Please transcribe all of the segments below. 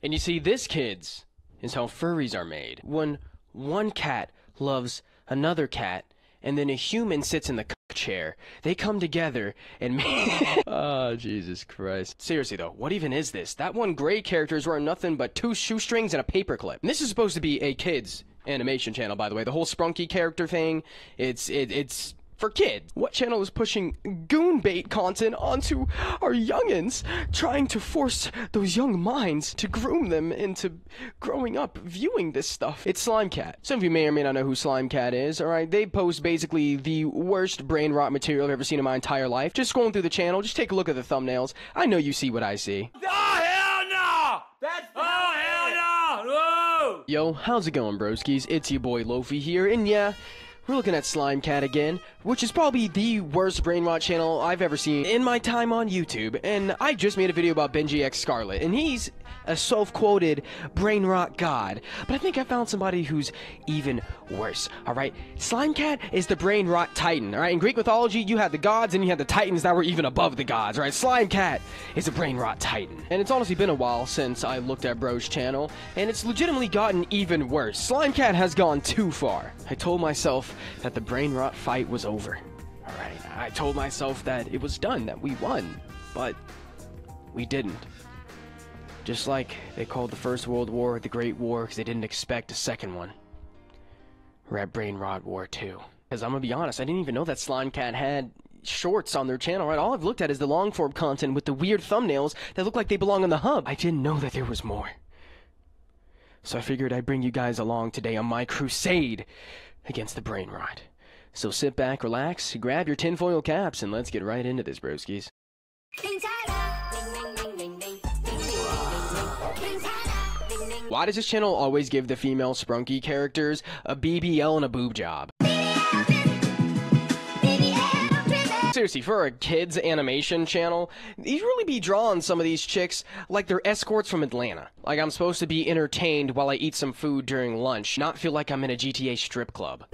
And you see, this, kids, is how furries are made. When one cat loves another cat, and then a human sits in the chair, they come together and oh, Jesus Christ. Seriously though, what even is this? That one gray character is wearing nothing but 2 shoestrings and a paperclip. And this is supposed to be a kids animation channel, by the way. The whole Sprunki character thing, it's for kids. What channel is pushing goon bait content onto our youngins, trying to force those young minds to groom them into growing up viewing this stuff? It's Slime Cat. Some of you may or may not know who Slime Cat is, alright? They post basically the worst brain rot material I've ever seen in my entire life. Just scrolling through the channel, just take a look at the thumbnails. I know you see what I see. Oh, hell no! That's hell no! Whoa! Yo, how's it going, broskies? It's your boy Lofi here, and yeah, we're looking at Slime Cat again, which is probably the worst brain rot channel I've ever seen in my time on YouTube. And I just made a video about Benji X Scarlet, and he's a self-quoted brain rot god. But I think I found somebody who's even worse, alright? Slime Cat is the brain rot titan, alright? In Greek mythology, you had the gods and you had the titans that were even above the gods, right? Slime Cat is a brain rot titan. And it's honestly been a while since I looked at Bro's channel, and it's legitimately gotten even worse. Slime Cat has gone too far. I told myself that the brain rot fight was over. Alright, I told myself that it was done, that we won. But we didn't. Just like they called the First World War the Great War because they didn't expect a second one. We're at Brain Rot War 2. Because I'm gonna be honest, I didn't even know that Slime Cat had shorts on their channel, right? All I've looked at is the long form content with the weird thumbnails that look like they belong on the hub. I didn't know that there was more. So I figured I'd bring you guys along today on my crusade against the brain rot. So sit back, relax, grab your tinfoil caps, and let's get right into this, broskies. Why does this channel always give the female Sprunki characters a BBL and a boob job? Seriously, for a kids animation channel, you really be drawing some of these chicks like they're escorts from Atlanta. Like I'm supposed to be entertained while I eat some food during lunch, not feel like I'm in a GTA strip club.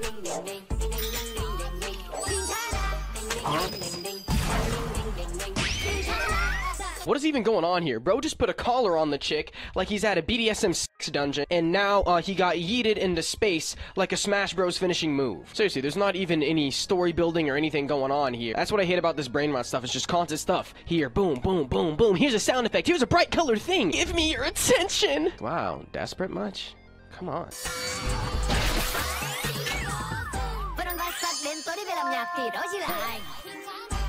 What is even going on here? Bro just put a collar on the chick like he's at a BDSM sex dungeon, and now he got yeeted into space like a Smash Bros finishing move. Seriously, there's not even any story building or anything going on here. That's what I hate about this brain rot stuff. It's just constant stuff. Here, boom, boom, boom, boom. Here's a sound effect. Here's a bright colored thing. Give me your attention. Wow, desperate much? Come on.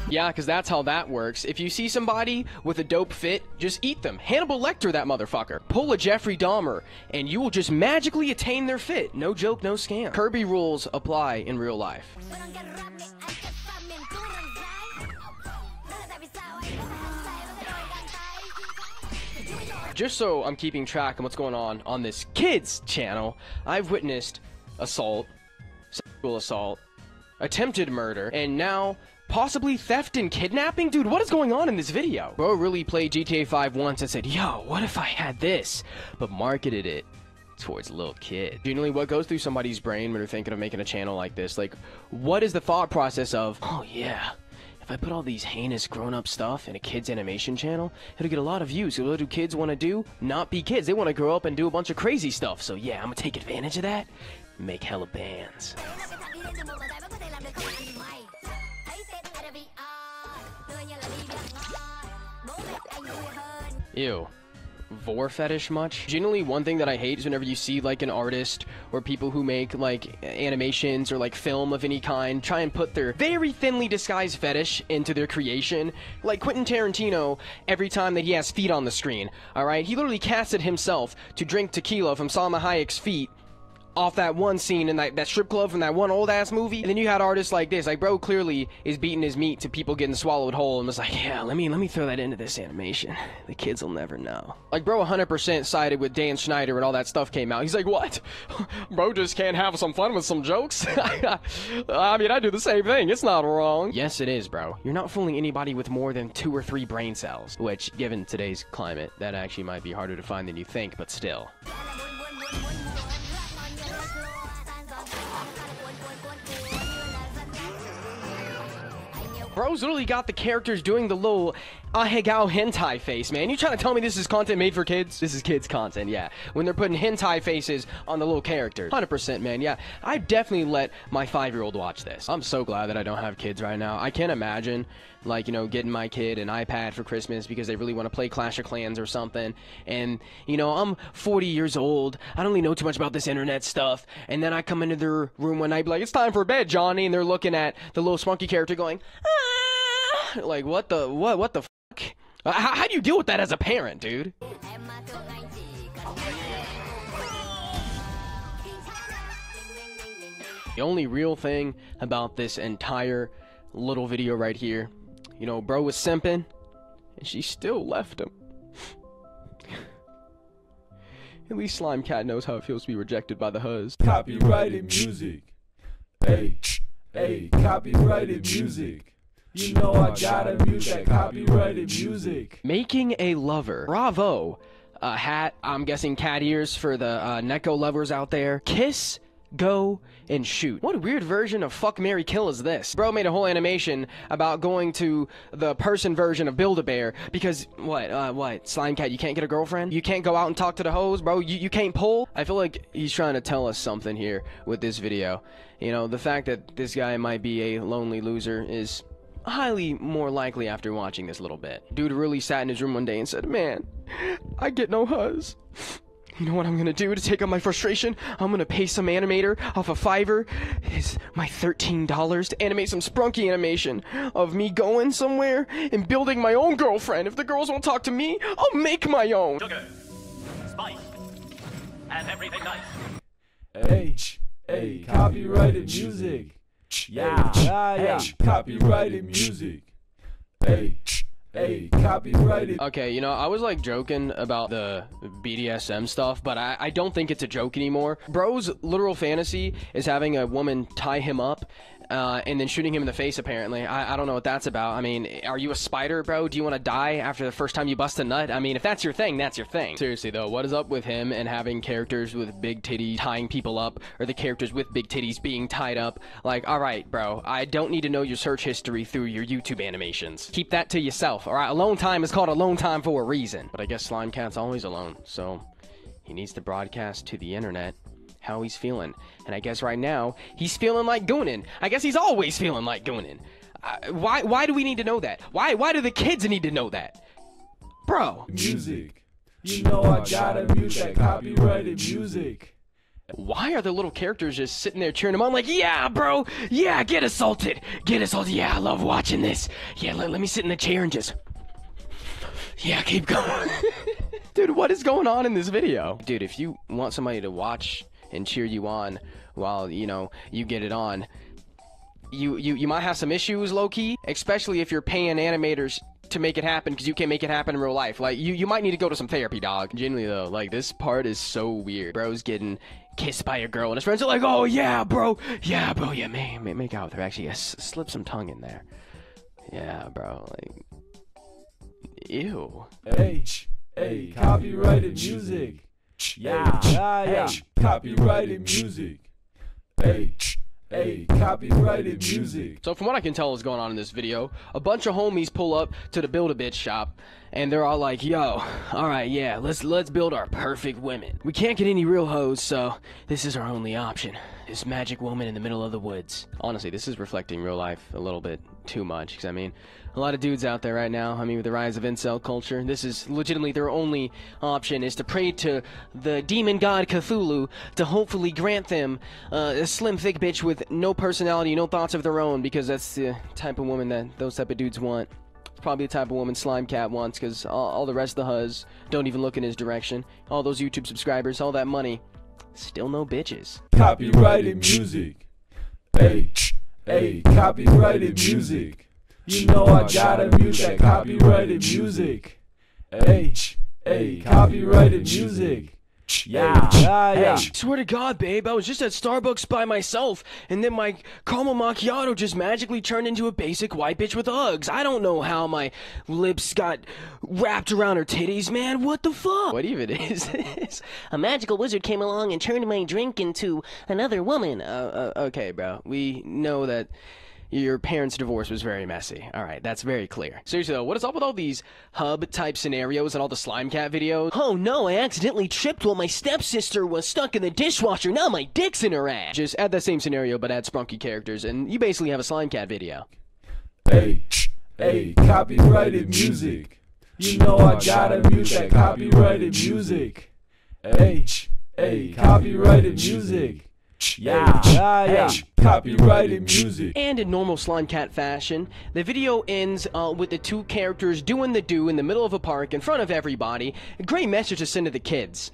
Yeah, because that's how that works. If you see somebody with a dope fit, just eat them. Hannibal Lecter, that motherfucker. Pull a Jeffrey Dahmer, and you will just magically attain their fit. No joke, no scam. Kirby rules apply in real life. Just so I'm keeping track of what's going on this kids channel, I've witnessed assault, sexual assault, attempted murder, and now possibly theft and kidnapping? Dude, what is going on in this video? Bro really played GTA 5 once and said, yo, what if I had this? But marketed it towards little kids. Generally, what goes through somebody's brain when they're thinking of making a channel like this? Like, what is the thought process of, oh yeah, if I put all these heinous grown-up stuff in a kids animation channel, it'll get a lot of views. So what do kids want to do? Not be kids. They want to grow up and do a bunch of crazy stuff. So yeah, I'm gonna take advantage of that and make hella bands. Ew. Vor fetish much? Generally, one thing that I hate is whenever you see like an artist or people who make like animations or like film of any kind try and put their very thinly disguised fetish into their creation. Like Quentin Tarantino, every time that he has feet on the screen, alright? He literally casted himself to drink tequila from Salma Hayek's feet off that one scene in that strip club from that one old-ass movie. And then you had artists like this. Like, bro clearly is beating his meat to people getting swallowed whole and was like, yeah, let me throw that into this animation. The kids will never know. Like, bro 100% sided with Dan Schneider when all that stuff came out. He's like, what? Bro just can't have some fun with some jokes? I mean, I do the same thing. It's not wrong. Yes, it is, bro. You're not fooling anybody with more than 2 or 3 brain cells. Which, given today's climate, that actually might be harder to find than you think, but still. Bro's literally got the characters doing the little ahegao hentai face, man. You trying to tell me this is content made for kids? This is kids content, yeah. When they're putting hentai faces on the little characters. 100%, man, yeah. I definitely let my 5-year-old watch this. I'm so glad that I don't have kids right now. I can't imagine, like, you know, getting my kid an iPad for Christmas because they really want to play Clash of Clans or something. And, you know, I'm 40 years old. I don't really know too much about this internet stuff. And then I come into their room one night, be like, it's time for bed, Johnny. And they're looking at the little Sprunki character going, ah! Like, what the fuck? How do you deal with that as a parent, dude? The only real thing about this entire little video right here, you know, bro was simping, and she still left him. At least Slime Cat knows how it feels to be rejected by the huzz. Copyrighted music. Hey, hey, copyrighted music. You know I gotta mute that copyrighted music. Making a lover. Bravo. Hat, I'm guessing cat ears for the Neko lovers out there. Kiss, go, and shoot. What a weird version of Fuck, Marry, Kill is this? Bro made a whole animation about going to the person version of Build-A-Bear because, what, Slime Cat, you can't get a girlfriend? You can't go out and talk to the hoes, bro? You can't pull? I feel like he's trying to tell us something here with this video. You know, the fact that this guy might be a lonely loser is highly more likely after watching this little bit. Dude really sat in his room one day and said, man, I get no huzz. You know what I'm gonna do to take out my frustration? I'm gonna pay some animator off of Fiverr. It's my $13 to animate some Sprunki animation of me going somewhere and building my own girlfriend. If the girls won't talk to me, I'll make my own. Sugar, spice, and everything nice. Hey, hey, copyrighted music. Yeah, copyrighted music. Hey, hey, copyrighted. Okay, you know, I was like joking about the BDSM stuff, but I don't think it's a joke anymore. Bro's literal fantasy is having a woman tie him up and then shooting him in the face, apparently. I don't know what that's about. I mean, are you a spider, bro? Do you want to die after the first time you bust a nut? I mean, if that's your thing, that's your thing. Seriously, though, what is up with him and having characters with big titties tying people up, or the characters with big titties being tied up? Like, alright, bro, I don't need to know your search history through your YouTube animations. Keep that to yourself, alright? Alone time is called alone time for a reason. But I guess Slime Cat's always alone, so he needs to broadcast to the internet how he's feeling. And I guess right now, he's feeling like goonin'. I guess he's always feeling like goonin'. Why do we need to know that? Why do the kids need to know that? Bro. Music. You know I gotta mute that copyrighted music. Why are the little characters just sitting there cheering him on like, yeah, bro, yeah, get assaulted, yeah, I love watching this. Yeah, let me sit in the chair and just, yeah, keep going. Dude, what is going on in this video? Dude, if you want somebody to watch and cheer you on while, you know, you get it on, you might have some issues, low-key, especially if you're paying animators to make it happen because you can't make it happen in real life. Like, you might need to go to some therapy, dog. Genuinely, though, like, this part is so weird. Bro's getting kissed by a girl, and his friends are like, oh, yeah, bro, yeah, make out with her. Actually, slip some tongue in there. Yeah, bro, like, ew. Hey, copyrighted music. Yeah, copyrighted music. Hey, copyrighted music. So from what I can tell is going on in this video, a bunch of homies pull up to the Build-A-Bitch shop, and they're all like, yo, alright, yeah, let's build our perfect women. We can't get any real hoes, so this is our only option. This magic woman in the middle of the woods. Honestly, this is reflecting real life a little bit too much, because I mean, a lot of dudes out there right now, I mean, with the rise of incel culture, this is legitimately their only option, is to pray to the demon god Cthulhu to hopefully grant them a slim, thick bitch with no personality, no thoughts of their own, because that's the type of woman that those type of dudes want. It's probably the type of woman Slime Cat wants, because all the rest of the huzz don't even look in his direction. All those YouTube subscribers, all that money, still no bitches. Copyrighted music. Hey, copyrighted music. You know I gotta mute that copyrighted music. Hey, copyrighted music. Yeah. Swear to God, babe, I was just at Starbucks by myself, and then my caramel macchiato just magically turned into a basic white bitch with Uggs. I don't know how my lips got wrapped around her titties, man. What the fuck? What even is this? A magical wizard came along and turned my drink into another woman. Okay, bro. We know that your parents' divorce was very messy. Alright, that's very clear. Seriously though, what is up with all these hub-type scenarios and all the Slime Cat videos? Oh no, I accidentally tripped while my stepsister was stuck in the dishwasher, now my dick's in her ass! Just add that same scenario, but add Sprunky characters, and you basically have a Slime Cat video. Hey, hey, copyrighted music. You know I gotta mute that copyrighted music. Hey, hey, copyrighted music. Yeah, copyrighted music. And in normal Slime Cat fashion, the video ends with the two characters doing the do in the middle of a park in front of everybody. A great message to send to the kids.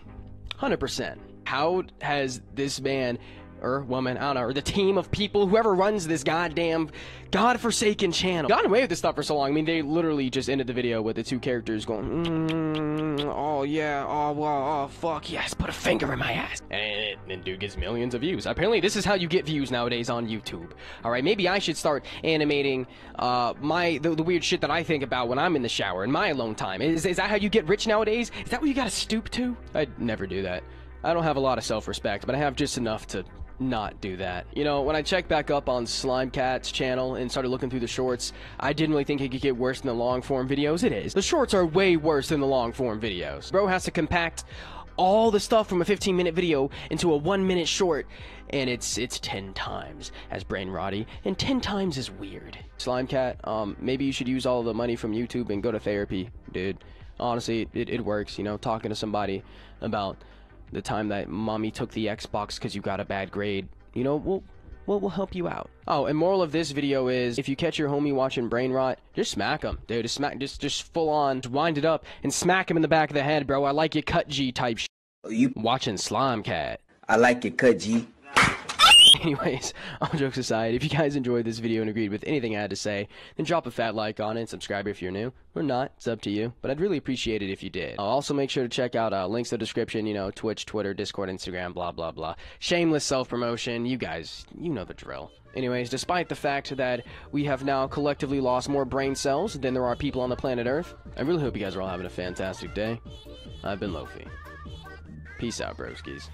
100%. How has this man or woman, I don't know, or the team of people, whoever runs this goddamn godforsaken channel, gotten away with this stuff for so long? I mean, they literally just ended the video with the two characters going, oh yeah, oh wow, oh fuck yes, put a finger in my ass, and dude gets millions of views. Apparently this is how you get views nowadays on YouTube. Alright, maybe I should start animating the weird shit that I think about when I'm in the shower in my alone time. Is that how you get rich nowadays? Is that what you gotta stoop to? I'd never do that. I don't have a lot of self-respect, but I have just enough to not do that. You know, when I checked back up on Slime Cat's channel and started looking through the shorts, I didn't really think it could get worse than the long-form videos. It is. The shorts are way worse than the long-form videos. Bro has to compact all the stuff from a 15-minute video into a 1-minute short, and it's 10 times as brain rotty and 10 times as weird. Slime Cat, maybe you should use all the money from YouTube and go to therapy, dude. Honestly, it works, you know, talking to somebody about the time that mommy took the Xbox because you got a bad grade, you know, we'll help you out. Oh, and moral of this video is, if you catch your homie watching brain rot, just smack him, dude. Just full on wind it up and smack him in the back of the head, bro. I like your cut G type shit. You watching Slime Cat. I like your cut G. Anyways, all jokes aside, if you guys enjoyed this video and agreed with anything I had to say, then drop a fat like on it and subscribe if you're new. Or not, it's up to you, but I'd really appreciate it if you did. Also make sure to check out links in the description, you know, Twitch, Twitter, Discord, Instagram, blah blah blah. Shameless self-promotion, you guys, you know the drill. Anyways, despite the fact that we have now collectively lost more brain cells than there are people on the planet Earth, I really hope you guys are all having a fantastic day. I've been Lofi. Peace out, broskies.